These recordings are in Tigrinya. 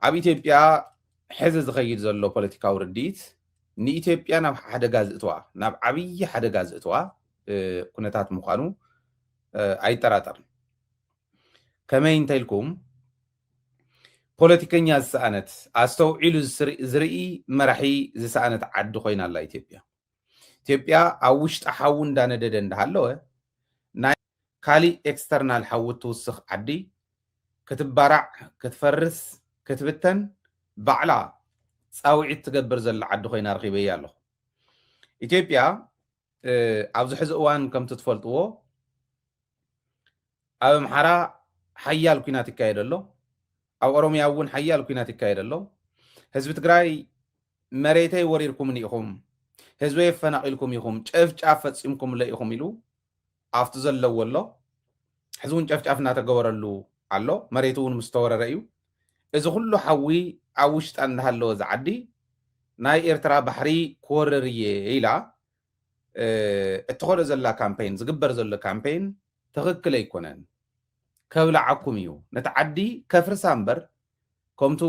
ኣብ ኢትዮጵያ ሕዚ ዝኸይድ ዘሎ ፖለቲካዊ ርዲት ንኢትዮጵያ ናብ ሓደጋ ዝእትዋ ናብ ዓብይ ሓደጋ ዝእትዋ ኩነታት ምዃኑ ኣይጠራጠርን ከመይ እንተኢልኩም ፖለቲከኛ ዝሰኣነት ኣስተውዒሉ ዝርኢ መራሒ ዝሰኣነት ዓዲ ኮይና ኣላ ኢትዮጵያ ኣብ ውሽጢ ሓዊ እንዳነደደ እንዳሃለወ ናይ ካሊእ ኤክስተርናል ሓዊ ትውስኽ ዓዲ ክትባራዕ ክትፈርስ ክትብተን ባዕላ ፃውዒት ትገብር ዘላ ዓዲ ኮይና ረኺበያ ኣለኹ ኢትዮጵያ ኣብዚ ሕዚ እዋን ከምቲ ትፈልጥዎ ኣብ ኣምሓራ ሓያል ኩናት ይካየድ ኣሎ ኣብ ኦሮምያ እውን ሓያል ኩናት ይካየድ ኣሎ ህዝቢ ትግራይ መሬተይ ወሪርኩም ኢኹም ህዝበይ ፈናቂልኩም ኢኹም ጨፍጫፍ ፈፂምኩም ኢኹም ኢሉ ኣብቲ ዘለዎ ኣሎ ሕዚ እውን ጨፍጫፍ እናተገበረሉ ኣሎ መሬቱ እውን ምስ ተወረረ እዩ እዚ ኩሉ ሓዊ ኣብ ውሽጣ እንዳሃለወ ዝዓዲ ናይ ኤርትራ ባሕሪ ክወርር እየ ኢላ እትኸዶ ዘላ ካምፔን ዝግበር ዘሎ ካምፔን ትኽክል ኣይኮነን ከብላዓኩም እዩ ነቲ ዓዲ ከፍርሳ እምበር ከምቱ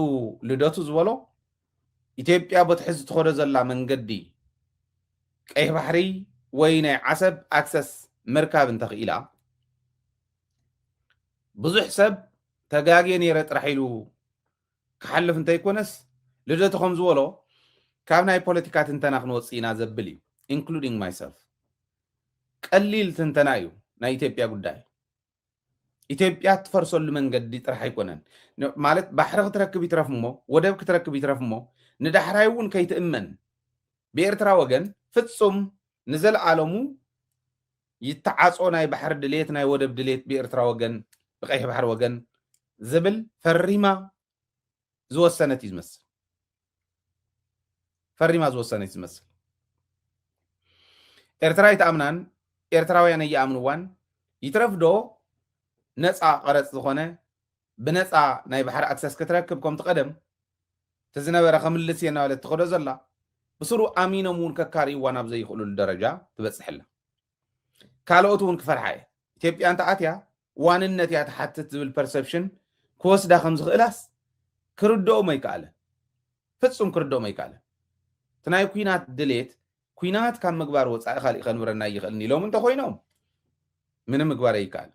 ልደቱ ዝበሎ ኢትዮጵያ በትሕዚ ትኸዶ ዘላ መንገዲ ቀይሕ ባሕሪ ወይ ናይ ዓሰብ ኣክሰስ ምርካብ እንተኽኢላ ብዙሕ ሰብ ተጋግየ ነይረ ጥራሕ ኢሉ ክሓልፍ እንተይኮነስ ልደቱ ከም ዝበሎ ካብ ናይ ፖለቲካ ትንተና ክንወፅእ ኢና ዘብል እዩ ኢንክሉዲንግ ማይሰልፍ ቀሊል ትንተና እዩ ናይ ኢትዮጵያ ጉዳይ ኢትዮጵያ ትፈርሰሉ መንገዲ ጥራሕ ኣይኮነን ማለት ባሕሪ ክትረክብ ይትረፍ እሞ ወደብ ክትረክብ ይትረፍ እሞ ንዳሕራይ እውን ከይትእመን ብኤርትራ ወገን ፍጹም ንዘለዓለሙ ይተዓጾ ናይ ባሕሪ ድሌት ናይ ወደብ ድሌት ብኤርትራ ወገን ብቀይሕ ባሕሪ ወገን ዝብል ፈሪማ ዝወሰነት እዩ ዝመስል ፈሪማ ዝወሰነት ዝመስል ኤርትራ ይተኣምናን ኤርትራውያን እየኣምንዋን ይትረፍዶ ነፃ ቀረፅ ዝኾነ ብነፃ ናይ ባሕሪ ኣክሰስ ክትረክብ ከምቲ ቀደም ተዝነበረ ከምልስ እየ እናበለት ትኸዶ ዘላ ብስሩ ኣሚኖም እውን ከካሪእዋ ናብ ዘይኽእሉሉ ደረጃ ትበፅሕላ ካልኦት እውን ክፈርሓ እየ ኢትዮጵያ እንተኣትያ ዋንነት እያ ትሓትት ዝብል ፐርሰፕሽን ክወስዳ ከም ዝኽእላስ ክርድኦም ኣይከኣለ ፍጹም ክርድኦም ኣይከኣለ እቲ ናይ ኩናት ድሌት ኩናት ካብ ምግባር ወፃኢ ካሊእ ከንብረና ይኽእልኒ ኢሎም እንተኮይኖም ምንም ምግባር ኣይከኣል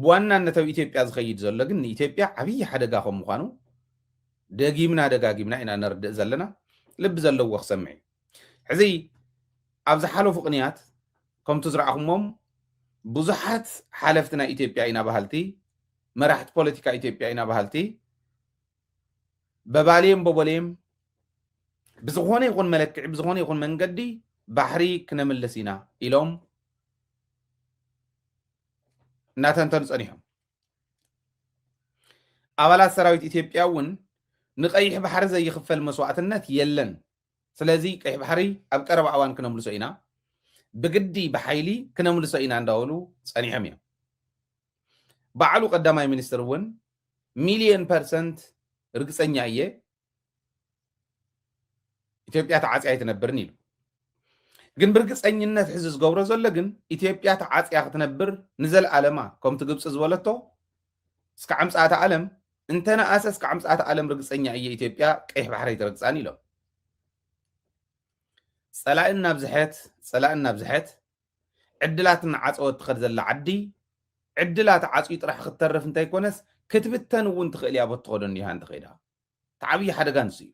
ብዋናነት ኣብ ኢትዮጵያ ዝኸይድ ዘሎ ግን ንኢትዮጵያ ዓብይ ሓደጋ ከም ምዃኑ ደጊምና ደጋጊምና ኢና ነርድእ ዘለና ልቢ ዘለዎ ክሰምዕ ሕዚ ኣብ ዝሓለፉ ቅንያት ከምቲ ዝረኣኹሞም ብዙሓት ሓለፍቲ ናይ ኢትዮጵያ ኢና ባህልቲ መራሕቲ ፖለቲካ ኢትዮጵያ ኢና ባህልቲ በባልየም በቦልየም ብዝኾነ ይኹን መለክዒ ብዝኾነ ይኹን መንገዲ ባሕሪ ክነምልስ ኢና ኢሎም እናተንተኑ ፀኒሖም ኣባላት ሰራዊት ኢትዮጵያ እውን ንቀይሕ ባሕሪ ዘይኽፈል መስዋዕትነት የለን ስለዚ ቀይሕ ባሕሪ ኣብ ቀረባ እዋን ክነምልሶ ኢና ብግዲ ብሓይሊ ክነምልሶ ኢና እንዳበሉ ፀኒሖም እዮም ባዕሉ ቀዳማይ ሚኒስትር እውን 1,000,000% ርግፀኛ እየ ኢትዮጵያ ተዓፅያ ኣይትነብርን ኢሉ ግን ብርግፀኝነት ሕዚ ዝገብሮ ዘሎ ግን ኢትዮጵያ ተዓፅያ ክትነብር ንዘለኣለማ ከምቲ ግብፂ ዝበለቶ እስካዕ ምፅኣተ ዓለም እንተነኣሰ እስካዕ ምፅኣተ ዓለም ርግፀኛ እየ ኢትዮጵያ ቀይሕ ባሕሪ ኣይትረግፃን ኢሎም ፀላእን ናብ ዝሕት ዕድላት እናዓፀወት ትኸድ ዘላ ዓዲ ዕድላት ዓፅዩ ጥራሕ ክትተርፍ እንተይኮነስ ክትብተን እውን ትኽእል እያ በትኸዶ እኒሃ እንተኸይዳ ተዓብዪ ሓደጋ ንሱ እዩ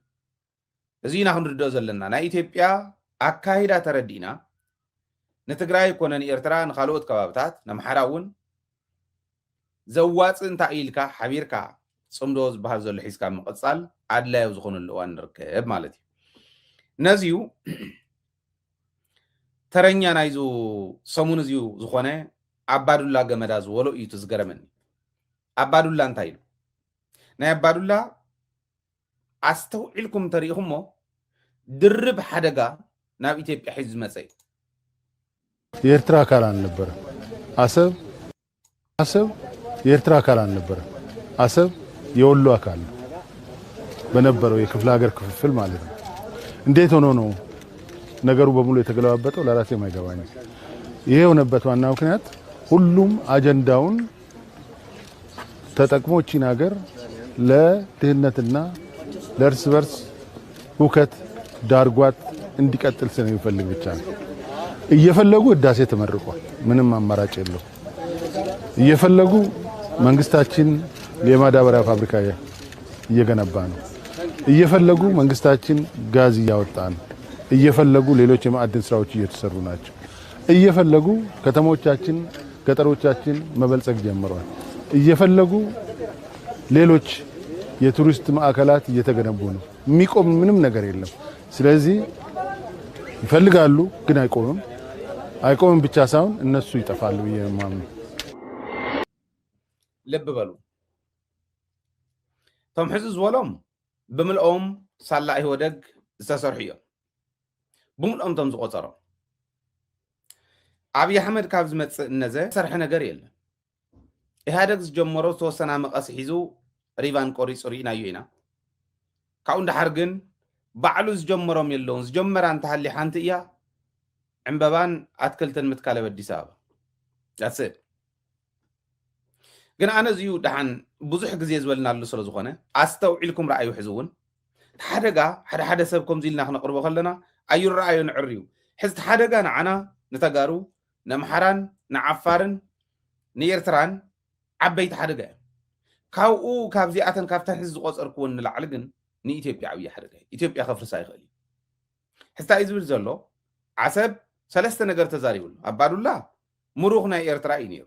እዚ ኢና ክንርድኦ ዘለና ናይ ኢትዮጵያ ኣካይዳ ተረዲእና ንትግራይ ኮነ ንኤርትራ ንካልኦት ከባብታት ንኣምሓራ እውን ዘዋፅእ እንታይ ኢልካ ሓቢርካ ፅምዶ ዝበሃል ዘሎ ሒዝካ ምቕፃል ኣድላዮ ዝኾነሉ እዋን ንርከብ ማለት እዩ ነዚዩ ተረኛ ናይዙ ሰሙን እዚዩ ዝኾነ ኣባዱላ ገመዳ ዝበሎ እዩ ትዝገረመኒ ኣባዱላ እንታይ ኢሉ ናይ ኣባዱላ ኣስተውዒልኩም ተሪኢኹሞ ድርብ ሓደጋ ናብ ኢትዮጵያ ሒዙ ዝመፀ እዩ የኤርትራ አካል አልነበረ አሰብ የኤርትራ አካል አልነበረ አሰብ የወሎ አካል ነው በነበረው የክፍለ ሀገር ክፍፍል ማለት ነው እንዴት ሆኖ ነው ነገሩ በሙሉ የተገለባበጠው ለራሴ የማይገባኝ ይሄ ሆነበት ዋና ምክንያት ሁሉም አጀንዳውን ተጠቅሞ ቺን ሀገር ለድህነትና ለእርስ በርስ ሁከት ዳርጓት እንዲቀጥል ስለሚፈልግ ብቻ ነው። እየፈለጉ ህዳሴ ተመርቋል። ምንም አማራጭ የለው። እየፈለጉ መንግስታችን የማዳበሪያ ፋብሪካ እየገነባ ነው። እየፈለጉ መንግስታችን ጋዝ እያወጣ ነው። እየፈለጉ ሌሎች የማዕድን ስራዎች እየተሰሩ ናቸው። እየፈለጉ ከተሞቻችን ገጠሮቻችን መበልጸግ ጀምረዋል። እየፈለጉ ሌሎች የቱሪስት ማዕከላት እየተገነቡ ነው። የሚቆም ምንም ነገር የለም። ስለዚህ ይፈልጋሉ ግን አይቆምም። አይቆምም ብቻ ሳይሆን እነሱ ይጠፋሉ የማምኑ ልብ በሉ ቶም ሕዚ ዝበሎም ብምልኦም ሳላ ይወደግ ዝተሰርሑ እዮም ብምልኦም ቶም ዝቆፀሮም አብይ አሕመድ ካብ ዝመፅእ እነዘ ሰርሐ ነገር የለን ኢህአደግ ዝጀመሮ ዝተወሰና መቐስ ሒዙ ሪቫን ቆሪፁ ርኢናዮ ኢና ካብኡ እንዳሓር ግን ባዕሉ ዝጀመሮም የለውን ዝጀመራ እንተሃሊ ሓንቲ እያ ዕምበባን ኣትክልትን ምትካል አዲስ አበባ ዳትስ ግን ኣነ እዚዩ ድሓን ብዙሕ ግዜ ዝበልናሉ ስለ ዝኾነ ኣስተውዒልኩም ረኣዩ ሕዚ እውን ሓደጋ ሓደ ሰብ ከምዚ ኢልና ክነቅርቦ ከለና ኣይረኣዮ ንዕርዩ ሕዚ ሓደጋ ንዓና ንተጋሩ ንኣምሓራን ንዓፋርን ንኤርትራን ዓበይቲ ሓደጋ እዮም ካብኡ ካብዚኣተን ካብተን ሕዚ ዝቆፀርክውን ንላዕሊ ግን ንኢትዮጵያ ዓብዪ ሓደጋ እዩ ኢትዮጵያ ከፍርሳ ይኽእል እዩ ሕዝታ እዩ ዝብል ዘሎ ዓሰብ ሰለስተ ነገር ተዛሪቡሉ ኣባዱላ ምሩኽ ናይ ኤርትራ እዩ ነይሩ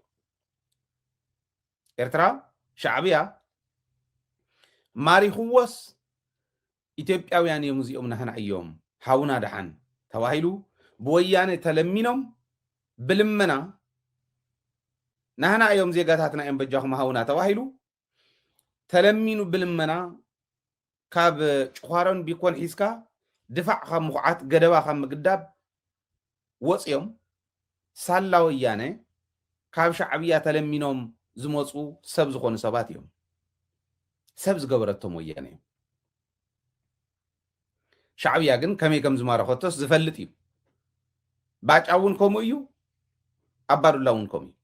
ኤርትራ ሻዕብያ ማሪኽዎስ ኢትዮጵያውያን እዮም እዚኦም ናህና እዮም ሃውና ድሓን ተባሂሉ ብወያነ ተለሚኖም ብልመና ናህና እዮም ዜጋታትና እዮም በጃኹም ሃውና ተባሂሉ ተለሚኑ ብልመና ካብ ጭዃሮን ቢኮን ሒዝካ ድፋዕ ካብ ምኹዓት ገደባ ካብ ምግዳብ ወፅዮም ሳላ ወያነ ካብ ሻዕብያ ተለሚኖም ዝመፁ ሰብ ዝኾኑ ሰባት እዮም ሰብ ዝገበረቶም ወያነ እዮም ሻዕብያ ግን ከመይ ከም ዝማረኸቶስ ዝፈልጥ እዩ ባጫ እውን ከምኡ እዩ ኣባዱላ እውን ከምኡ እዩ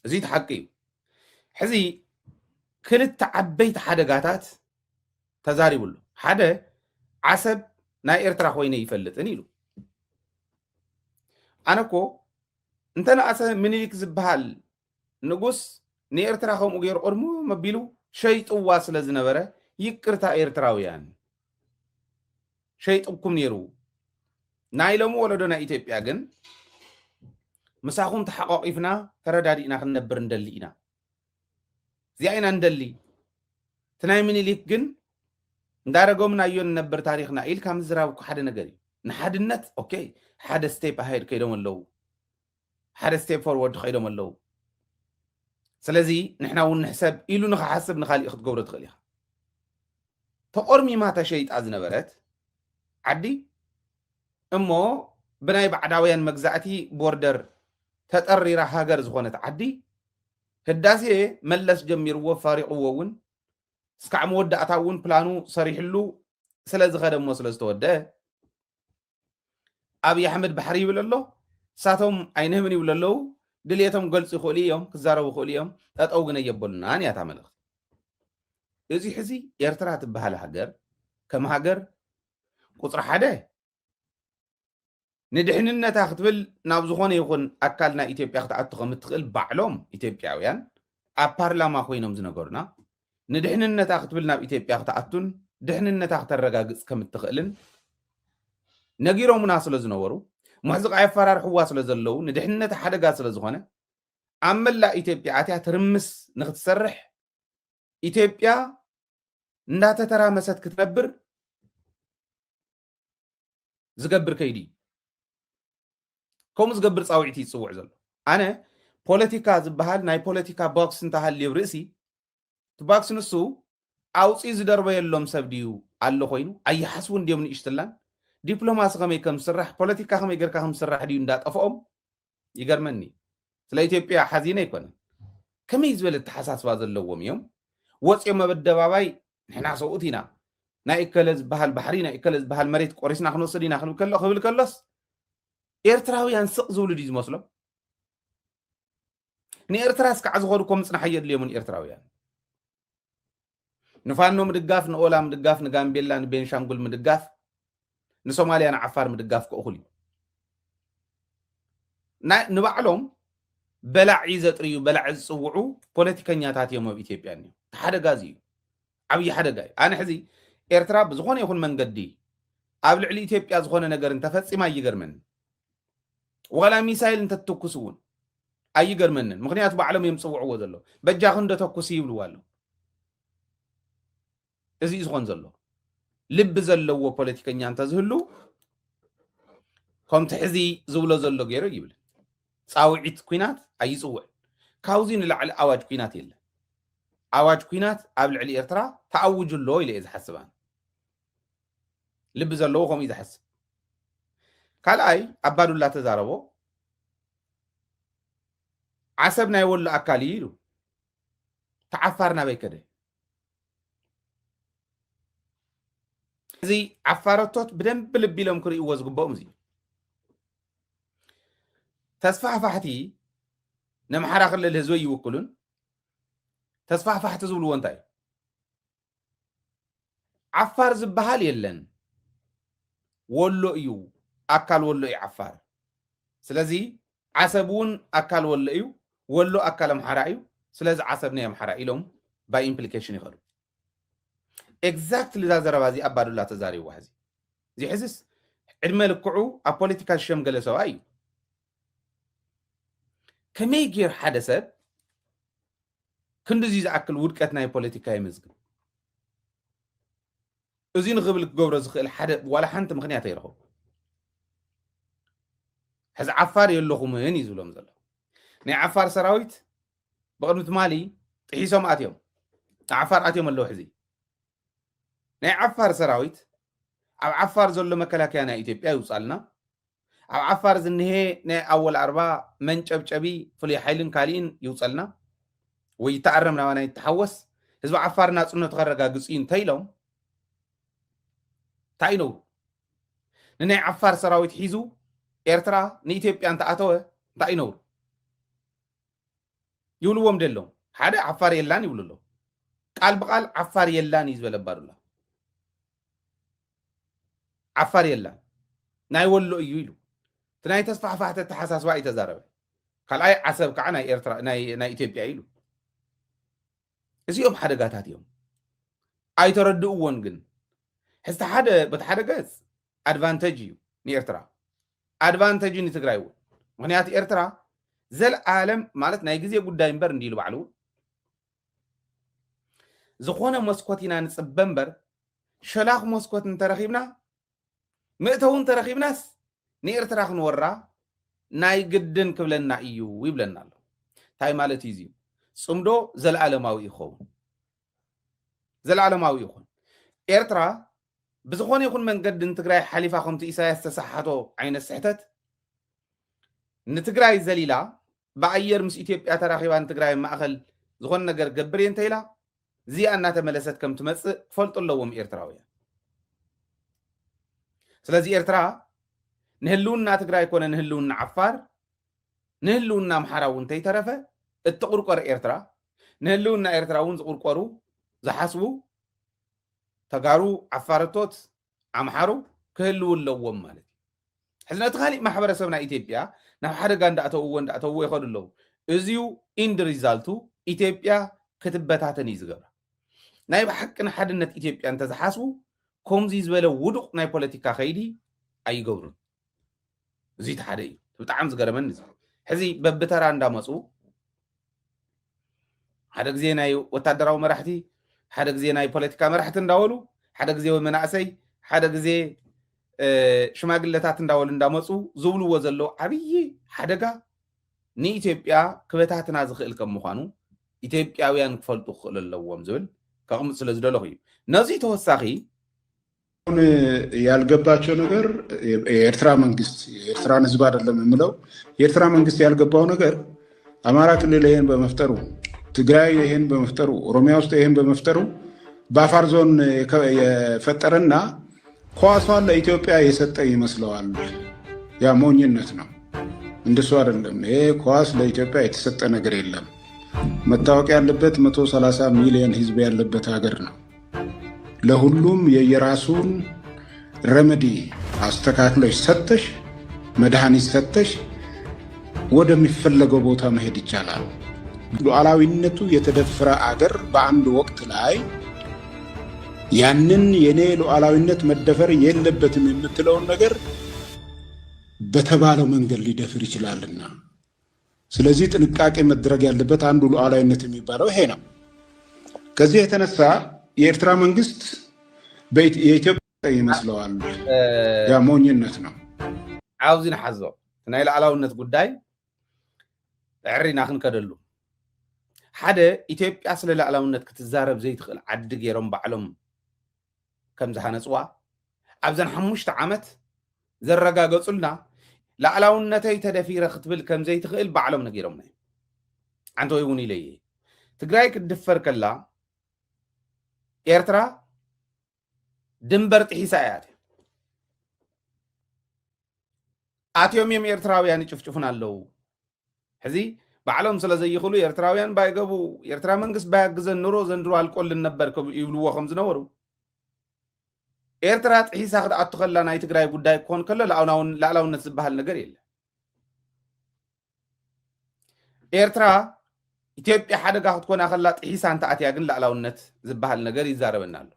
እዚ ተሓቂ እዩ ሕዚ ክልተ ዓበይቲ ሓደጋታት ተዛሪቡሉ ሓደ ዓሰብ ናይ ኤርትራ ኮይነ ይፈልጥን ኢሉ ኣነኮ እንተነኣሰ ምኒልክ ዝበሃል ንጉስ ንኤርትራ ከምኡ ገይሩ ቀድሞ መቢሉ ሸይጥዋ ስለ ዝነበረ ይቅርታ ኤርትራውያን ሸይጥኩም ነይሩ ናይ ሎሚ ወለዶ ናይ ኢትዮጵያ ግን ምሳኹም ተሓቋቂፍና ተረዳዲእና ክንነብር እንደሊ ኢና እዚኣ ኢና እንደሊ እቲ ናይ ምኒልክ ግን እንዳረጎምናዮ ንነብር ታሪክና ኢልካ ምዝራብኩ ሓደ ነገር እዩ ንሓድነት ኦኬ ሓደ ስቴፕ ኣሄድ ከይዶም ኣለዉ ሓደ ስቴፕ ፎርወርድ ከይዶም ኣለዉ ስለዚ ንሕና እውን ንሕሰብ ኢሉ ንኽሓስብ ንኻሊእ ክትገብሮ ትኽእል ኢኻ ተቆርሚማ ተሸይጣ ዝነበረት ዓዲ እሞ ብናይ ባዕዳውያን መግዛእቲ ቦርደር ተጠሪራ ሃገር ዝኾነት ዓዲ ህዳሴ መለስ ጀሚርዎ ፋሪቕዎ እውን እስካዕ መወዳእታ እውን ፕላኑ ሰሪሕሉ ስለ ዝኸደ እሞ ስለ ዝተወድአ ኣብይ ኣሕመድ ባሕሪ ይብል ኣሎ እሳቶም ኣይንህብን ይብሉ ኣለዉ ድልየቶም ገልፁ ይኽእሉ እዮም ክዛረቡ ይኽእሉ እዮም ጠጠው ግን የበሉናን እያ እታ መልእኽቲ እዚ ሕዚ ኤርትራ ትበሃል ሃገር ከም ሃገር ቁፅሪ ሓደ ንድሕንነታ ክትብል ናብ ዝኾነ ይኹን ኣካል ናይ ኢትዮጵያ ክትኣቱ ከም እትኽእል ባዕሎም ኢትዮጵያውያን ኣብ ፓርላማ ኮይኖም ዝነበሩና ንድሕንነታ ክትብል ናብ ኢትዮጵያ ክትኣቱን ድሕንነታ ክተረጋግፅ ከም እትኽእልን ነጊሮሙና ስለ ዝነበሩ ሙሕዚ ኣየፈራርሕዋ ስለ ዘለዉ ንድሕንነታ ሓደጋ ስለ ዝኾነ ኣብ መላእ ኢትዮጵያ ኣትያ ትርምስ ንክትሰርሕ ኢትዮጵያ እንዳተተራመሰት ክትነብር ዝገብር ከይዲ ከምኡ ዝገብር ፃውዒት ይፅውዕ ዘሎ ኣነ ፖለቲካ ዝበሃል ናይ ፖለቲካ ቦክስ እንተሃልዩ ርእሲ እቲ ቦክስ ንሱ ኣውፂ ዝደርበየሎም ሰብ ድዩ ኣሎ ኮይኑ ኣይሓስቡ እንዲዮም ንእሽትላን ዲፕሎማሲ ከመይ ከም ዝስራሕ ፖለቲካ ከመይ ጌርካ ከም ዝስራሕ ድዩ እንዳጠፍኦም ይገርመኒ ስለ ኢትዮጵያ ሓዚነ ኣይኮነን ከመይ ዝበለ ተሓሳስባ ዘለዎም እዮም ወፂኦም ኣብ ኣደባባይ ንሕና ሰብኡት ኢና ናይ እከለ ዝበሃል ባሕሪ ናይ እከለ ዝበሃል መሬት ቆሪስና ክንወስድ ኢና ክብል ከሎስ ኤርትራውያን ስቕ ዝብሉ ድዩ ዝመስሎም ንኤርትራ እስካዕ ዝኸዱ ከም ምፅናሕ የድልዮምን ኤርትራውያን ንፋኖ ምድጋፍ ንኦላ ምድጋፍ ንጋምቤላ ንቤንሻንጉል ምድጋፍ ንሶማልያ ንዓፋር ምድጋፍ ክእኹል እዩ ንባዕሎም በላዒ ዘጥርዩ በላዒ ዝፅውዑ ፖለቲከኛታት እዮም ኣብ ኢትዮጵያ እኒኦ ሓደጋ እዚ እዩ ዓብዪ ሓደጋ እዩ ኣነ ሕዚ ኤርትራ ብዝኾነ ይኹን መንገዲ ኣብ ልዕሊ ኢትዮጵያ ዝኾነ ነገር እንተፈፂማ ኣይገርመንን ወላ ሚሳይል እንተትተኩስ እውን ኣይገርመንን ምክንያቱ ባዕሎም እዮም ፅውዕዎ ዘሎ በጃኹ እንደተኩስ ይብልዎ ኣሎ እዚ ዝኾን ዘሎ ልቢ ዘለዎ ፖለቲከኛ እንተዝህሉ ከምቲ ሕዚ ዝብሎ ዘሎ ገይሩ ይብል ፃውዒት ኩናት ኣይፅውዕ ካብዚ ንላዕሊ ኣዋጅ ኩናት የለን ኣዋጅ ኩናት ኣብ ልዕሊ ኤርትራ ተኣውጅሎ ኢለ እየ ዝሓስብ ልቢ ዘለዎ ከምኡ ዝሓስብ ካልኣይ ኣባዱላ ተዛረቦ ዓሰብ ናይ ወሎ ኣካል እዩ ኢሉ ተዓፋር ናበይ ከደ እዚ ዓፋረቶት ብደንብ ልቢ ኢሎም ክርእይዎ ዝግብኦም እዚ ተስፋሕፋሕቲ ነምሓራ ክልል ህዝቢ ይውክሉን ተስፋሕፋሕቲ ዝብልዎ እንታይ ዓፋር ዝበሃል የለን ወሎ እዩ ኣካል ወሎ እዩ ዓፋር ስለዚ ዓሰብ እውን ኣካል ወሎ እዩ ወሎ ኣካል ኣምሓራ እዩ ስለዚ ዓሰብ ናይ ኣምሓራ ኢሎም ባይ ኢምፕሊኬሽን ይኸዱ ኤግዛክትሊ ዛ ዘረባ እዚ ኣባዱላ ተዛሪብዋ ሕዚ እዚ ሕዝስ ዕድመ ልክዑ ኣብ ፖለቲካ ዝሸምገለ ሰብኣ እዩ ከመይ ጌር ሓደ ሰብ ክንዲዚ ዝኣክል ውድቀት ናይ ፖለቲካ ይምዝግብ እዚ ንኽብል ክገብሮ ዝኽእል ሓደ ዋላ ሓንቲ ምክንያት ኣይረኽቡ ሕዚ ዓፋር የለኹምን እዩ ዝብሎም ዘሎ ናይ ዓፋር ሰራዊት ብቅድሚ ትማሊ ጥሒሶም ኣትዮም ዓፋር ኣትዮም ኣለዉ ሕዚ ናይ ዓፋር ሰራዊት ኣብ ዓፋር ዘሎ መከላከያ ናይ ኢትዮጵያ ይውፃልና ኣብ ዓፋር ዝንሄ ናይ ኣወል ኣርባ መንጨብጨቢ ፍሉይ ሓይልን ካሊእን ይውፀልና ወይ ተኣረም ናባና ይተሓወስ ህዝቢ ዓፋር ናፅነቱ ከረጋግፅ እዩ እንተኢሎም እንታይ ይነብሩ ንናይ ዓፋር ሰራዊት ሒዙ ኤርትራ ንኢትዮጵያ እንተኣተወ እንታይ ይነብሩ ይብልዎም ደሎም ሓደ ዓፋር የላን ይብሉ ኣሎ ቃል ብቃል ዓፋር የላን እዩ ዝበለ ኣባዱላ ዓፋር የላን ናይ ወሎ እዩ ኢሉ እቲ ናይ ተስፋሕፋሕቲ ተሓሳስባ እዩ ተዛረበ ካልኣይ ዓሰብ ከዓ ናይ ኤርትራ ናይ ኢትዮጵያ ኢሉ እዚኦም ሓደጋታት እዮም ኣይተረድእዎን ግን ሕዝቲ ሓደ በቲ ሓደ ገፅ ኣድቫንተጅ እዩ ንኤርትራ ኣድቫንተጅ ንትግራይ እውን ምክንያቱ ኤርትራ ዘለዓለም ማለት ናይ ግዜ ጉዳይ እምበር እንዲሉ ባዕሉ ዝኾነ መስኮት ኢና ንፅበ እምበር ሸላኽ መስኮት እንተረኺብና ምእተው እንተረኺብናስ ንኤርትራ ክንወራ ናይ ግድን ክብለና እዩ ይብለና ኣሎ እንታይ ማለት እዩ እዚዩ ፅምዶ ዘለዓለማዊ ይኸውን ዘለዓለማዊ ይኹን ኤርትራ ብዝኾነ ይኹን መንገዲ ንትግራይ ሓሊፋ ከምቲ ኢሳያስ ተሰሓቶ ዓይነት ስሕተት ንትግራይ ዘሊላ ብኣየር ምስ ኢትዮጵያ ተራኺባ ንትግራይ ማእኸል ዝኾነ ነገር ገብር እየ እንተኢላ እዚኣ እናተመለሰት ከም ትመፅእ ክፈልጡ ኣለዎም ኤርትራውያን ስለዚ ኤርትራ ንህልውና ትግራይ ኮነ ንህልውና ዓፋር ንህልውና ኣምሓራ እውን እንተይተረፈ እትቁርቆር ኤርትራ ንህልውና ኤርትራ እውን ዝቁርቆሩ ዝሓስቡ ተጋሩ ዓፋረቶት ኣምሓሩ ክህልው ኣለዎም ማለት እዩ ሕዚ ነቲ ካሊእ ማሕበረሰብ ናይ ኢትዮጵያ ናብ ሓደጋ እንዳእተውዎ ይኸዱ ኣለዉ እዚዩ ኢንድ ሪዛልቱ ኢትዮጵያ ክትበታተን እዩ ዝገብራ ናይ ብሓቂ ንሓድነት ኢትዮጵያ እንተዝሓስቡ ከምዚ ዝበለ ውዱቕ ናይ ፖለቲካ ከይዲ ኣይገብሩን እዚ እቲ ሓደ እዩ ብጣዕሚ ዝገረመኒ ሕዚ በብተራ እንዳመፁ ሓደ ግዜ ናይ ወታደራዊ መራሕቲ ሓደ ግዜ ናይ ፖለቲካ መራሕቲ እንዳበሉ ሓደ ግዜ መናእሰይ ሓደ ግዜ ሽማግለታት እንዳበሉ እንዳመፁ ዝብልዎ ዘለዉ ዓብዪ ሓደጋ ንኢትዮጵያ ክበታትና ዝኽእል ከም ምዃኑ ኢትዮጵያውያን ክፈልጡ ክኽእል ኣለዎም ዝብል ከቕምጥ ስለ ዝደለኹ እዩ ነዚ ተወሳኺ ያልገባቸው ነገር የኤርትራ መንግስት የኤርትራን ህዝብ አይደለም የምለው የኤርትራ መንግስት ያልገባው ነገር አማራ ክልል ይሄን በመፍጠሩ ትግራይ ይሄን በመፍጠሩ ኦሮሚያ ውስጥ ይሄን በመፍጠሩ በአፋር ዞን የፈጠረና ኳሷን ለኢትዮጵያ የሰጠ ይመስለዋል ያ ሞኝነት ነው እንደሱ አይደለም ይሄ ኳስ ለኢትዮጵያ የተሰጠ ነገር የለም መታወቅ ያለበት 130 ሚሊዮን ህዝብ ያለበት ሀገር ነው ለሁሉም የየራሱን ረመዲ አስተካክለሽ ሰጥተሽ መድኃኒት ሰጥተሽ ወደሚፈለገው ቦታ መሄድ ይቻላል። ሉዓላዊነቱ የተደፈረ አገር በአንድ ወቅት ላይ ያንን የኔ ሉዓላዊነት መደፈር የለበትም የምትለውን ነገር በተባለው መንገድ ሊደፍር ይችላልና፣ ስለዚህ ጥንቃቄ መድረግ ያለበት አንዱ ሉዓላዊነት የሚባለው ይሄ ነው። ከዚህ የተነሳ የኤርትራ መንግስት የኢትዮጵያ ይመስለዋል። ያ ሞኝነት ነው። عاوزين نحزو ናይ ሉዓላውነት ጉዳይ ዕሪና ክንከደሉ ሓደ ኢትዮጵያ ስለ ሉዓላውነት ክትዛረብ ዘይትኽእል ዓዲ ገይሮም ባዕሎም ከም ዝሃነፅዋ ኣብዘን 5 ዓመት ዘረጋገጹልና ሉዓላውነተይ ተደፊረ ክትብል ከም ዘይትኽእል ባዕሎም ነጊሮምና አንተ ወይ እውን ኢለየ ትግራይ ክትድፈር ከላ ኤርትራ ድንበር ጥሒሳ እያ አትዮም ኤርትራውያን ይጭፍጭፉን አለው ሕዚ ባዕሎም ስለ ዘይኽሉ ኤርትራውያን ባይገቡ ኤርትራ መንግስት ባያግዘን ኑሮ ዘንድሮ አልቆልን ነበር ይብልዎ ከም ዝነበሩ ኤርትራ ጥሒሳ ክትኣቱ ከላ ናይ ትግራይ ጉዳይ ክኾን ከሎ ሉዓላውነት ዝበሃል ነገር የለ ኤርትራ ኢትዮጵያ ሓደጋ ክትኮና ከላ ጥሒሳ እንተኣትያ ግን ሉዓላውነት ዝበሃል ነገር ይዛረበና ኣሎ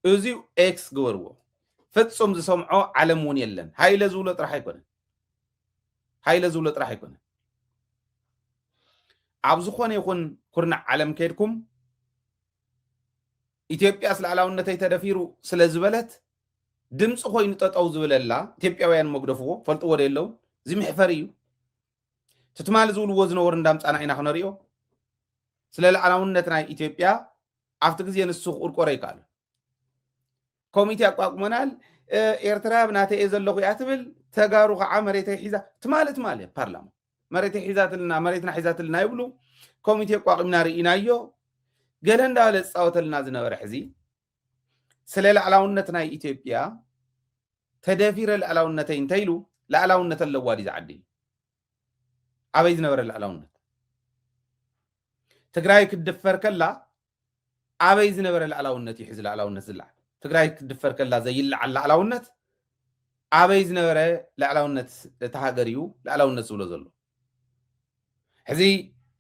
እዚኡ ኤክስ ግበርዎ ፍጹም ዝሰምዖ ዓለም እውን የለን ሃይለ ዝብሎ ጥራሕ ኣይኮነን ሃይለ ዝብሎ ጥራሕ ኣይኮነን ኣብ ዝኾነ ይኹን ኩርናዕ ዓለም ከድኩም ኢትዮጵያ ሉዓላውነተይ ተደፊሩ ስለ ዝበለት ድምፂ ኮይኑ ጠጠው ዝበለላ ኢትዮጵያውያን መግደፍዎ ፈልጥዎ ደለው ዝምሕፈር እዩ ትትማል ዝብልዎ ዝነበሩ እንዳምፃና ኢና ክነሪኦ ስለ ሉዓላውነት ናይ ኢትዮጵያ ኣብቲ ግዜ ንሱ ቁርቆሮ ይከኣል ኮሚቴ ኣቋቁመናል ኤርትራ ብናተይ እየ ዘለኹ እያ ትብል ተጋሩ ከዓ መሬተይ ሒዛ ትማለት ማለት ፓርላማ መሬተይ ሒዛትልና መሬትና ሒዛትልና ይብሉ ኮሚቴ ኣቋቁምና ርኢናዮ ገለ እንዳበለ ዝፃወተልና ዝነበረ ሕዚ ስለ ሉዓላውነት ናይ ኢትዮጵያ ተደፊረ ሉዓላውነተይ እንተይሉ ሉዓላውነት ኣለዋ ዲ ዝዓዲ ኣበይ ዝነበረ ሉዓላውነት ትግራይ ክትድፈር ከላ ኣበይ ዝነበረ ሉዓላውነት እዩ ሕዚ ሉዓላውነት ዝለዓል ትግራይ ክትድፈር ከላ ዘይለዓል ሉዓላውነት ኣበይ ዝነበረ ሉዓላውነት እቲ ሃገር እዩ ሉዓላውነት ዝብሎ ዘሎ ሕዚ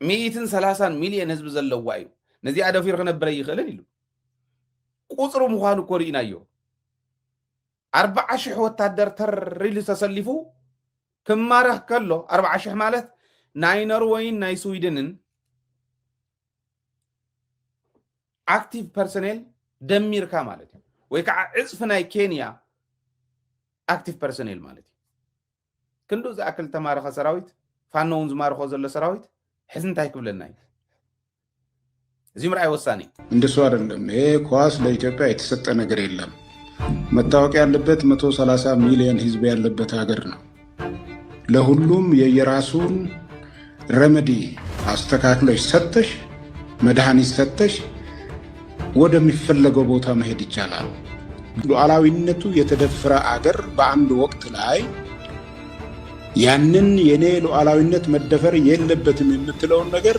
130 ሚልዮን ህዝቢ ዘለዋ እዩ ነዚኣ ደፊሩ ክነብረ ይኽእልን ኢሉ ቁፅሩ ምዃኑ እኮ ርኢናዮ 40,000 ወታደር ተሪሉ ተሰሊፉ ክማረኽ ከሎ 40,000 ማለት ናይ ኖርዌይን ናይ ስዊድንን አክቲቭ ፐርሰኔል ደሚርካ ማለት እዩ ወይ ከዓ ዕፅፊ ናይ ኬንያ አክቲቭ ፐርሰኔል ማለት እዩ ክንዱ ዝኣክል ተማረኸ ሰራዊት ፋኖውን ዝማርኾ ዘሎ ሰራዊት ሕዚ እንታይ ክብለና እዩ እዚ ምርኣይ ወሳኔ እንደሱ አይደለም ይሄ ኳስ ለኢትዮጵያ የተሰጠ ነገር የለም መታወቅ ያለበት 130 ሚሊዮን ህዝብ ያለበት ሀገር ነው ለሁሉም የየራሱን ረመዲ አስተካክለሽ ሰጥተሽ መድኃኒት ሰጥተሽ ወደሚፈለገው ቦታ መሄድ ይቻላል ሉዓላዊነቱ የተደፈረ አገር በአንድ ወቅት ላይ ያንን የኔ ሉዓላዊነት መደፈር የለበትም የምትለውን ነገር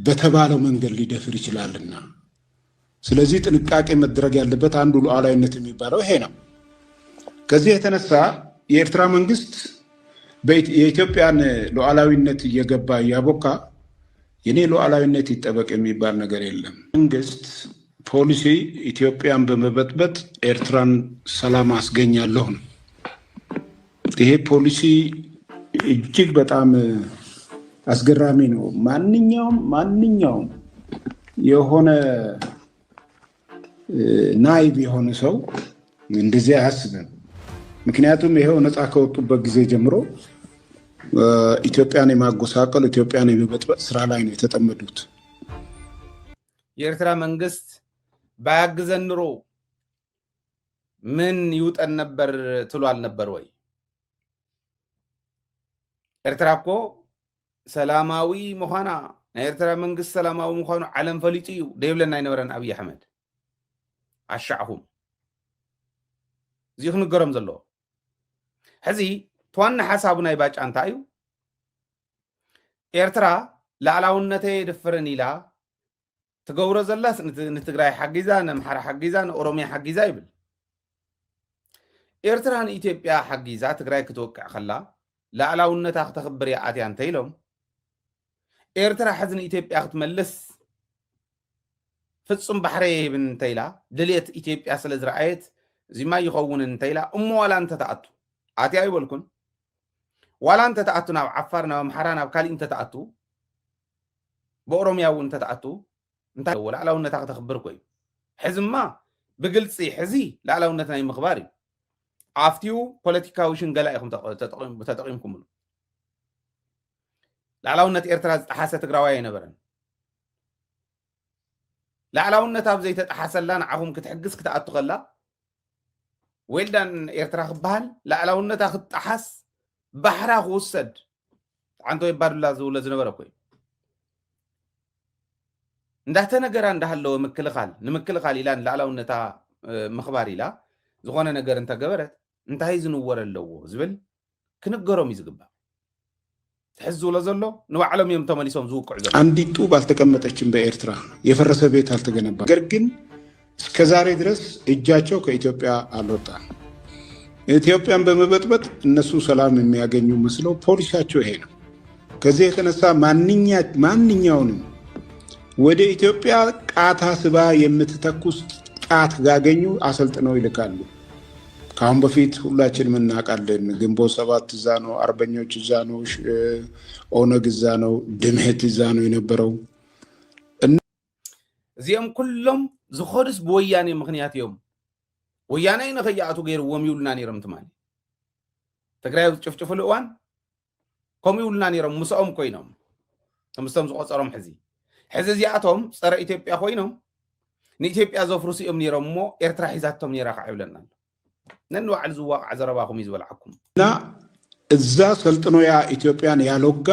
በተባለው መንገድ ሊደፍር ይችላልና ስለዚህ ጥንቃቄ መድረግ ያለበት አንዱ ሉዓላዊነት የሚባለው ይሄ ነው ከዚህ የተነሳ የኤርትራ መንግስት የኢትዮጵያን ሉዓላዊነት እየገባ ያቦካ የኔ ሉዓላዊነት ይጠበቅ የሚባል ነገር የለም መንግስት ፖሊሲ ኢትዮጵያን በመበጥበጥ ኤርትራን ሰላም አስገኛለሁ ነው ይሄ ፖሊሲ እጅግ በጣም አስገራሚ ነው ማንኛውም የሆነ ናይብ የሆነ ሰው እንደዚህ አያስብም ምክንያቱም ይሄው ነፃ ከወጡበት ጊዜ ጀምሮ ኢትዮጵያን የማጎሳቀል ኢትዮጵያን የመበጥበጥ ስራ ላይ ነው የተጠመዱት የኤርትራ መንግስት ባያግዘን ኑሮ ምን ይውጠን ነበር ትሏል ነበር ወይ ኤርትራ እኮ ሰላማዊ መሆና ኤርትራ መንግስት ሰላማዊ መሆኑ ዓለም ፈሊጡ እዩ ደይብለና ይነበረን አብይ አሕመድ አሻዕሁም እዚሁ ንገሮም ዘሎ ሕዚ ተዋና ሓሳቡ ናይ ባጫ እንታይ እዩ ኤርትራ ሉዓላውነተይ የደፍርን ኢላ تقورو زلاس نتقراي حقيزا نمحرا حقيزا نأوروميا حقيزا يبل إيرتران إثيوبيا حقيزا تقراي كتوقع خلا لا علاونتا تخبر يا آتي أنتيلهم إيرترا حزن إثيوبيا تملس فتصم بحري بن تيلا دليت إثيوبيا سلز رأيت زي ما يخون انتيلا ولا أنت تأتو آتي أيولكن ولا أنت تأتو ناو عفارنا ومحرانا وكالي أنت تأتو بأوروميا وانت تأتو انت ولا علاونتا تخبر كوي حزم ما بقلصي حزي لا علاونتا ناي مخباري عافتيو بوليتيكاوشن قلائكم تتقيمكم لعلاونة إيرترا حاسة تقراوية نبرن لعلاونة تابزي تتحاسلان عفهم كتحقس كتأتو غلا ويلدان إيرترا خبال لعلاونة تاخد تحاس بحرا غوصد عنده يبادو لازو لزنبرا كوي እንዳተ ነገር እንዳለው ንምክልኻል ኢላን ላዕላውነታ መخبار ኢላ ዝኾነ ነገር እንተገበረት እንታይ ዝንወረለዎ ዝብል ክንገሮም ይዝግባ ትሕዙ ለዘሎ ንባዕሎም እዮም ተመሊሶም ዝውቅዑ ዘሎ አንዲት ጡብ አልተቀመጠችም በኤርትራ የፈረሰ ቤት አልተገነባ ነገር ግን እስከዛሬ ድረስ እጃቸው ከኢትዮጵያ አልወጣም ኢትዮጵያን በመበጥበጥ እነሱ ሰላም የሚያገኙ መስለው ፖሊሲያቸው ይሄ ነው ከዚህ የተነሳ ማንኛውንም ወደ ኢትዮጵያ ቃታ ስባ የምትተኩስ ቃት ጋገኙ አሰልጥነው ይልካሉ ካሁን በፊት ሁላችንም እናውቃለን ግንቦት 7 እዛ ነው አርበኞች እዛ ነው ኦነግ እዛ ነው ድምህት እዛ ነው የነበረው እዚኦም ኩሎም ዝኸዱስ በወያኔ ምክንያት እዮም ወያኔ ንኸያቱ ገይርዎም ይውልና ነይሮም ትማሊ ትግራይ ጭፍጭፉ ልእዋን ከምኡ ይውልና ነይሮም ምስኦም ኮይኖም ተምስቶም ዝቆፀሮም ሕዚ ሕዚ እዚኣቶም ፀረ ኢትዮጵያ ኮይኖም ንኢትዮጵያ ዘፍርሱ እዮም ነይሮም እሞ ኤርትራ ሒዛቶም ነይራ ከዓ ይብለና ነንባዕል ዝዋቅዕ ዘረባኹም እዩ ዝበልዓኩም እና እዛ ሰልጥኖያ ኢትዮጵያን ያሎጋ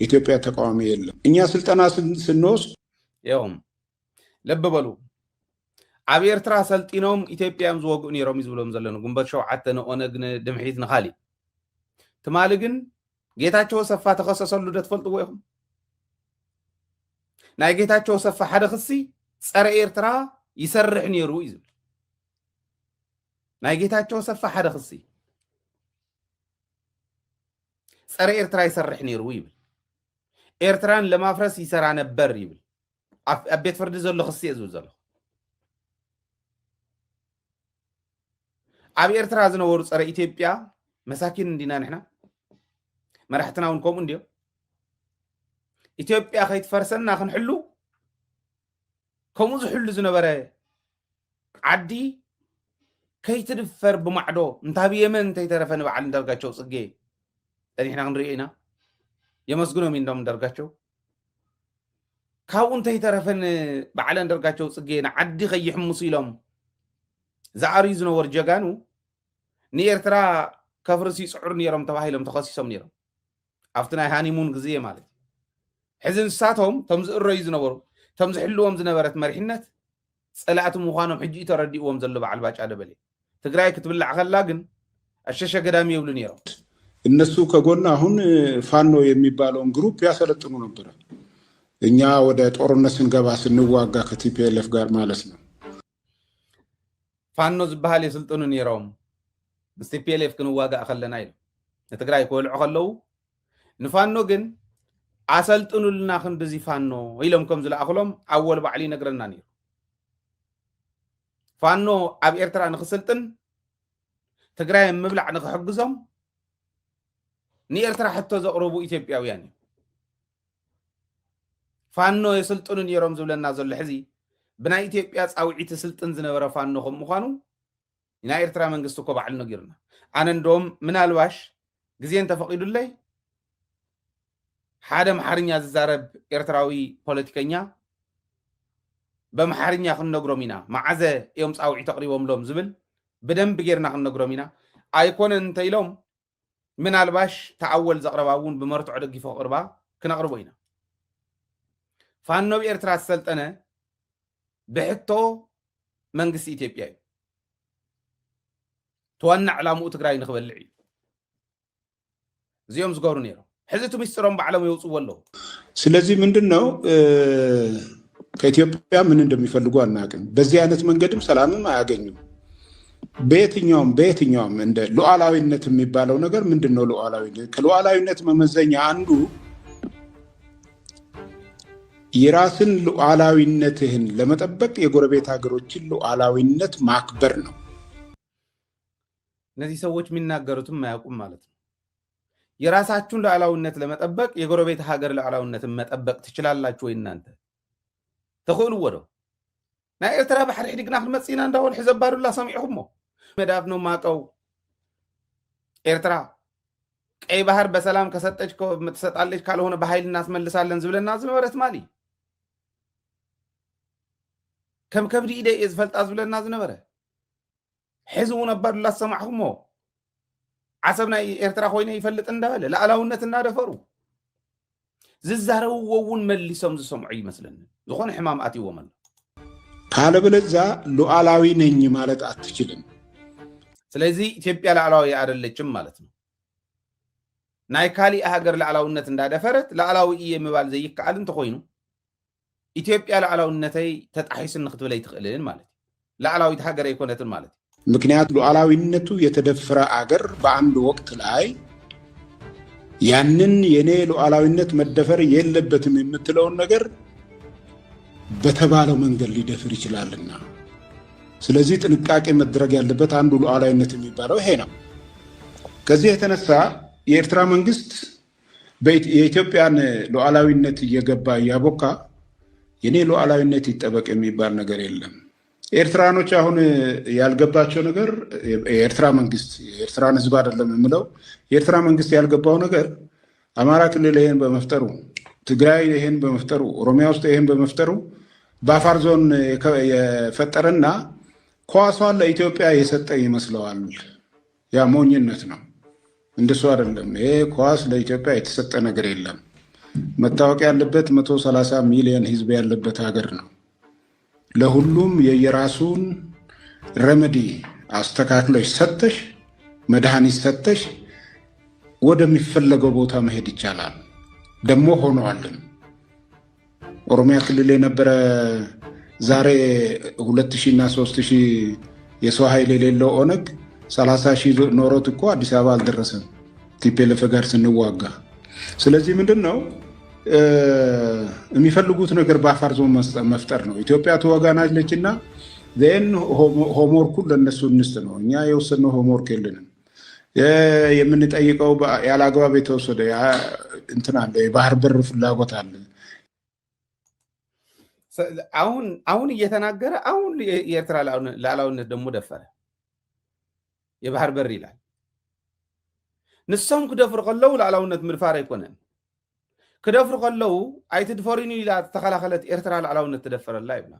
ኢትዮጵያ ተቃዋሚ የለም እኛ ስልጠና ስንወስድ ይሁን ልብ በሉ ኣብ ኤርትራ ሰልጢኖም ኢትዮጵያም ዝወግኡ ነይሮም ዝብሎም ዘለኑ ግንቦት 7 ንኦነግ ድምሒት ንኻሊ ትማሊ ግን ጌታቸው ሰፋ ተኸሰሰሉ ዶ ትፈልጥዎ ኢኹም ናይ ጌታቸው ሰፋ ሓደ ክሲ ፀረ ኤርትራ ይሰርሕ ነይሩ እዩ ዝብል ናይ ጌታቸው ሰፋ ሓደ ክሲ ፀረ ኤርትራ ይሰርሕ ነይሩ ይብል ኤርትራን ለማፍረስ ይሰራ ነበር ይብል ኣብ ቤት ፍርዲ ዘሎ ክሲ እዩ ዝብል ዘሎ ኣብ ኤርትራ ዝነበሩ ፀረ ኢትዮጵያ መሳኪን እንዲና ንሕና መራሕትና እውን ከምኡ እንዲዮም ኢትዮጵያ ከይትፈርሰና ክንሕሉ ከምኡ ዝሕሉ ዝነበረ ዓዲ ከይትድፈር ብማዕዶ እንታብ የመን እንተይተረፈ ንበዓል እንዳርጋቸው ፅጌ ጠኒሕና ክንሪኦ ኢና የመስግኖም ኢንዶም እንዳርጋቸው ካብኡ እንተይተረፈን በዓል እንዳርጋቸው ፅጌ ንዓዲ ከይሕምሱ ኢሎም ዝዓርዩ ዝነበሩ ጀጋኑ ንኤርትራ ከፍርሲ ይፅዑር ነይሮም ተባሂሎም ተኸሲሶም ነይሮም ኣብቲ ናይ ሃኒሙን ግዜ ማለት ሕዚ ንሳቶም ቶም ዝእረዩ ዝነበሩ ቶም ዝሕልዎም ዝነበረት መሪሕነት ፀላእቲ ምዃኖም ሕጂ ተረዲእዎም ዘሎ በዓል ባጫ ደበሌ ትግራይ ክትብላዕ ከላ ግን አሸሸ ገዳሚ ይብሉ ነይሮም እነሱ ከጎን አሁን ፋኖ የሚባለውን ግሩፕ ያሰለጥኑ ነበር እኛ ወደ ጦርነት ስንገባ ስንዋጋ ከቲፒኤልኤፍ ጋር ማለት ነው ፋኖ ዝበሃል የስልጥኑ ነይሮም ቲፒኤልኤፍ ክንዋጋ ከለና ኢሎም ንትግራይ ክወልዑ ከለው ንፋኖ ግን አሰልጥኑልና ክንድዚ ፋኖ ኢሎም ከም ዝለኣኽሎም ኣወል ባዕሊ ነግረና ነይሩ ፋኖ ኣብ ኤርትራ ንክስልጥን ትግራይ ምብላዕ ንክሕግዞም ንኤርትራ ሕቶ ዘቕርቡ ኢትዮጵያውያን እዩ ፋኖ የስልጥኑ ነይሮም ዝብለና ዘሎ ሕዚ ብናይ ኢትዮጵያ ፃውዒት ስልጥን ዝነበረ ፋኖ ከም ምዃኑ ናይ ኤርትራ መንግስቲ እኮ ባዕሉ ነጊሩና ኣነ እንደውም ምናልባሽ ግዜ እንተፈቂዱለይ ሓደ መሓርኛ ዝዛረብ ኤርትራዊ ፖለቲከኛ በመሓርኛ ክንነግሮም ኢና ማዓዘ እዮም ፃውዒት ተቕሪቦምሎም ዝብል ብደንብ ጌርና ክንነግሮም ኢና ኣይኮነን እንተኢሎም ምናልባሽ ተኣወል ዘቕረባ እውን ብመርትዖ ደጊፎ ቅርባ ክነቕርቦ ኢና ፋኖ ብኤርትራ ዝሰልጠነ ብሕቶ መንግስቲ ኢትዮጵያ እዩ ተዋና ዕላምኡ ትግራይ ንክበልዕ እዩ እዚኦም ዝገብሩ ነይሮም ሕዚ እቲ ምስጢሮም ባዕሎም የውፅዎ ኣለዉ ስለዚህ ምንድን ነው ከኢትዮጵያ ምን እንደሚፈልጉ አናውቅም። በዚህ አይነት መንገድም ሰላምም አያገኙም። በየትኛውም እንደ ሉዓላዊነት የሚባለው ነገር ምንድነው? ሉዓላዊነት ከሉዓላዊነት መመዘኛ አንዱ የራስን ሉዓላዊነትህን ለመጠበቅ የጎረቤት ሀገሮችን ሉዓላዊነት ማክበር ነው። እነዚህ ሰዎች የሚናገሩትም አያውቁም ማለት ነው። የራሳችሁን ሉዓላዊነት ለመጠበቅ የጎረቤት ሀገር ሉዓላዊነትን መጠበቅ ትችላላችሁ ወይ እናንተ? ተኽእልዎ ዶ? ናይ ኤርትራ ባሕሪ ሕዲግና ክንመፂና እንዳበሉ ሕዘባዱላ ሰሚዕኹሞ መዳፍ ነው ማቀው ኤርትራ ቀይ ባህር በሰላም ከሰጠች ትሰጣለች፣ ካልሆነ በኃይል እናስመልሳለን ዝብለና ዝነበረት ማሊ ከም ከብዲ ኢደ ዝፈልጣ ዝብለና ዝነበረ ሕዚ እውን ኣባዱላ ሰማዕኹሞ ዓሰብ ናይ ኤርትራ ኮይነ ይፈልጥ እንዳበለ ሉዓላውነት እናደፈሩ ዝዛረብዎ እውን መሊሶም ዝሰምዑ ይመስለኒ። ዝኾነ ሕማም ኣትይዎም ኣሎ። ካለበለዚያ ሉዓላዊ ነኝ ማለት አትችልም። ስለዚህ ኢትዮጵያ ሉዓላዊ አይደለችም ማለት ነው። ናይ ካሊእ ሃገር ሉዓላውነት እንዳደፈረት ሉዓላዊ እየ ምባል ዘይከኣል እንተኮይኑ ኢትዮጵያ ሉዓላውነተይ ተጣሒስን ክትብለይ ትኽእልን ማለት እዩ። ሉዓላዊት ሃገር ኣይኮነትን ማለት እዩ። ምክንያት ሉዓላዊነቱ የተደፈረ አገር በአንድ ወቅት ላይ ያንን የኔ ሉዓላዊነት መደፈር የለበትም የምትለውን ነገር በተባለው መንገድ ሊደፍር ይችላልና፣ ስለዚህ ጥንቃቄ መድረግ ያለበት አንዱ ሉዓላዊነት የሚባለው ይሄ ነው። ከዚህ የተነሳ የኤርትራ መንግስት የኢትዮጵያን ሉዓላዊነት እየገባ እያቦካ የኔ ሉዓላዊነት ይጠበቅ የሚባል ነገር የለም። ኤርትራኖች አሁን ያልገባቸው ነገር የኤርትራ መንግስት የኤርትራን ህዝብ አይደለም የምለው፣ የኤርትራ መንግስት ያልገባው ነገር አማራ ክልል ይሄን በመፍጠሩ፣ ትግራይ ይሄን በመፍጠሩ፣ ኦሮሚያ ውስጥ ይሄን በመፍጠሩ በአፋር ዞን የፈጠረና ኳሷን ለኢትዮጵያ የሰጠ ይመስለዋል። ያ ሞኝነት ነው። እንደሱ አይደለም። ይሄ ኳስ ለኢትዮጵያ የተሰጠ ነገር የለም። መታወቅ ያለበት 130 ሚሊዮን ህዝብ ያለበት ሀገር ነው። ለሁሉም የየራሱን ረመዲ አስተካክለሽ ሰተሽ መድኃኒት ሰተሽ ወደሚፈለገው ቦታ መሄድ ይቻላል። ደግሞ ሆነዋልን። ኦሮሚያ ክልል የነበረ ዛሬ 2000 እና 3000 የሰው ኃይል የሌለው ኦነግ 30,000 ኖሮት እኮ አዲስ አበባ አልደረሰም ቲፒኤልኤፍ ጋር ስንዋጋ። ስለዚህ ምንድነው የሚፈልጉት ነገር በአፋር ዞን መፍጠር ነው። ኢትዮጵያ ትወጋናለችና ዘን ሆምወርኩን ለነሱ እንስጥ ነው። እኛ የወሰነው ሆምወርክ የለንም። የምንጠይቀው ያለ አግባብ የተወሰደ እንትን አለ፣ የባህር በር ፍላጎት አለ። አሁን እየተናገረ አሁን የኤርትራ ሉዓላዊነት ደግሞ ደፈረ፣ የባህር በር ይላል። ንሶም ክደፍሩ ከለው ሉዓላውነት ምድፋር አይኮነን። ክደፍሩ ከለው ኣይትድፈሪኒ ኢላ ተኸላኸለት ኤርትራ ሉዓላውነት ትደፈረላ ይብላ።